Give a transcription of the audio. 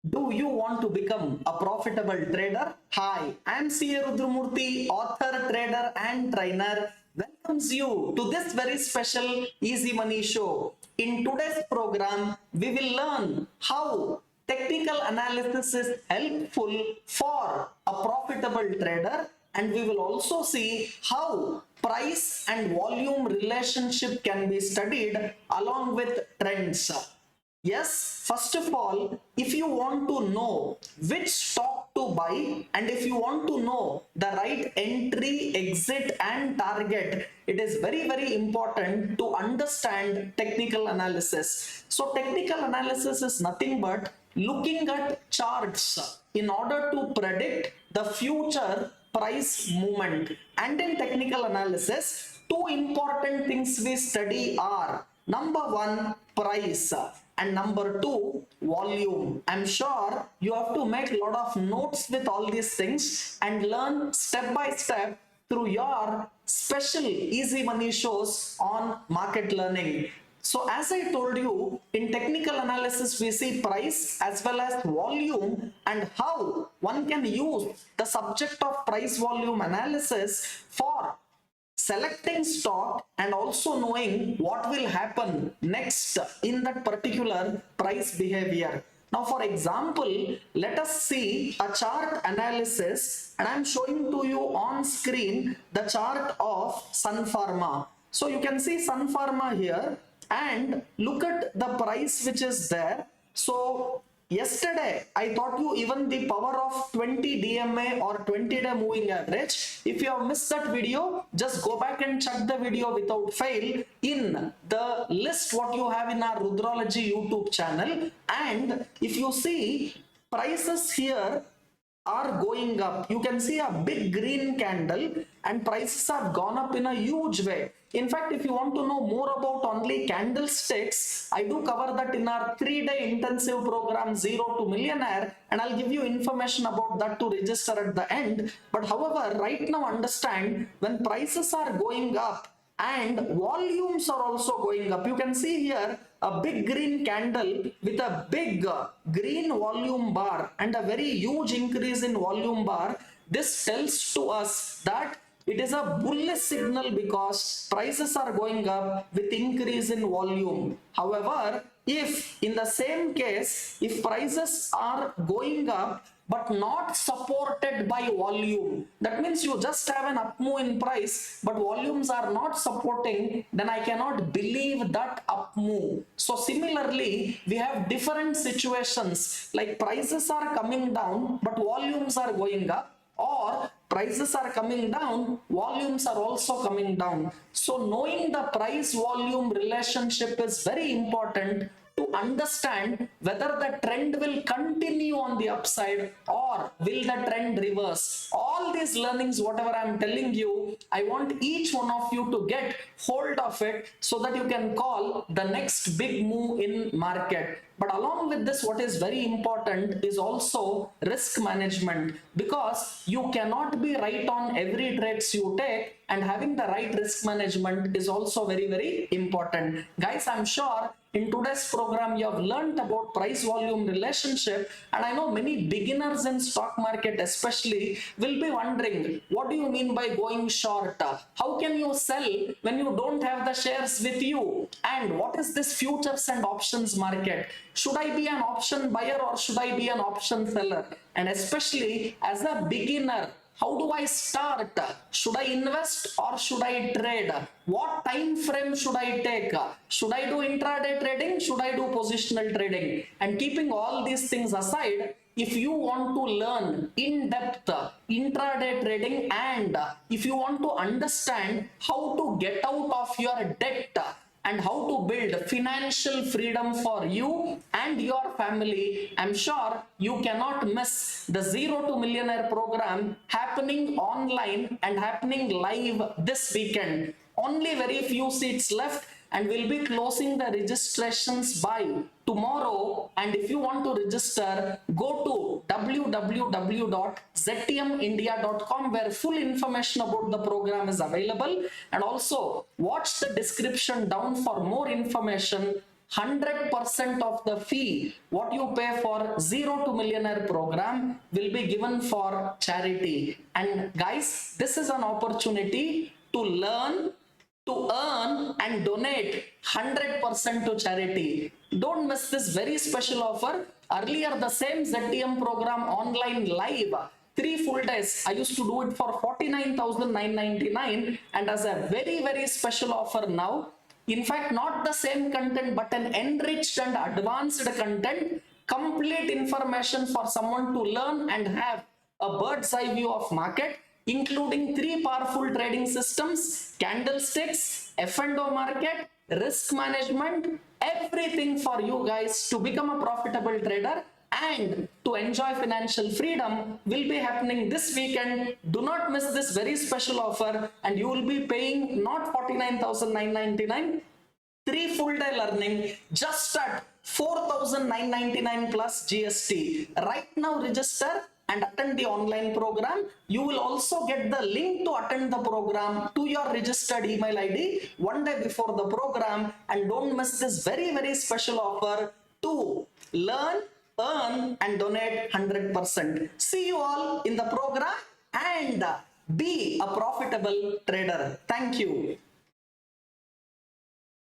Do you want to become a profitable trader? Hi, I'm CA Rudramurthy, author, trader, and trainer. Welcomes you to this very special Easy Money show. In today's program, we will learn how technical analysis is helpful for a profitable trader, and we will also see how price and volume relationship can be studied along with trends. Yes, first of all, if you want to know which stock to buy and if you want to know the right entry, exit, and target, it is very, very important to understand technical analysis. So, technical analysis is nothing but looking at charts in order to predict the future price movement. And in technical analysis, two important things we study are number one, price, and number two, volume. I'm sure you have to make a lot of notes with all these things and learn step by step through your special Easy Money shows on market learning. So as I told you, in technical analysis, we see price as well as volume and how one can use the subject of price volume analysis for selecting stock and also knowing what will happen next in that particular price behavior. Now, for example, let us see a chart analysis, and I'm showing to you on screen the chart of Sun Pharma. So you can see Sun Pharma here and look at the price which is there. So yesterday, I taught you even the power of 20 DMA or 20-day moving average. If you have missed that video, just go back and check the video without fail in the list what you have in our Rudralogy YouTube channel. And if you see prices here are going up, you can see a big green candle and prices have gone up in a huge way. In fact, if you want to know more about only candlesticks, I do cover that in our 3-day intensive program Zero to Millionaire, and I'll give you information about that to register at the end. But however, right now understand, when prices are going up and volumes are also going up, you can see here a big green candle with a big green volume bar and a very huge increase in volume bar. This tells to us that it is a bullish signal because prices are going up with increase in volume. However, if in the same case, if prices are going up but not supported by volume, that means you just have an up move in price but volumes are not supporting, then I cannot believe that up move. So similarly, we have different situations like prices are coming down but volumes are going up, or prices are coming down, volumes are also coming down. So knowing the price volume relationship is very important to understand whether the trend will continue on the upside or will the trend reverse. All these learnings, whatever I'm telling you, I want each one of you to get hold of it so that you can call the next big move in market. But along with this, what is very important is also risk management, because you cannot be right on every trades you take, and having the right risk management is also very, very important. Guys, I'm sure in today's program you have learned about price volume relationship, and I know many beginners in stock market especially will be wondering, what do you mean by going short? How can you sell when you don't have the shares with you? And what is this futures and options market? Should I be an option buyer or should I be an option seller? And especially as a beginner, how do I start? Should I invest or should I trade? What time frame should I take? Should I do intraday trading? Should I do positional trading? And keeping all these things aside, if you want to learn in depth intraday trading, and if you want to understand how to get out of your debt and how to build financial freedom for you and your family, I'm sure you cannot miss the Zero to Millionaire program happening online and happening live this weekend. Only very few seats left, and we'll be closing the registrations by tomorrow. And if you want to register, go to www.ztmindia.com, where full information about the program is available, and also watch the description down for more information. 100% of the fee what you pay for Zero to Millionaire program will be given for charity. And guys, this is an opportunity to learn, to earn and donate 100% to charity. Don't miss this very special offer. Earlier, the same ZTM program online live 3 full days, I used to do it for 49,999, and as a very, very special offer now, in fact, not the same content, but an enriched and advanced content, complete information for someone to learn and have a bird's eye view of market, including 3 powerful trading systems, candlesticks, F&O market, risk management, everything for you guys to become a profitable trader and to enjoy financial freedom will be happening this weekend. Do not miss this very special offer, and you will be paying not 49,999, 3 full-day learning just at 4,999 plus GST. Right now, register and attend the online program. You will also get the link to attend the program to your registered email ID one day before the program. And don't miss this very, very special offer to learn, earn and donate 100%. See you all in the program and be a profitable trader. Thank you.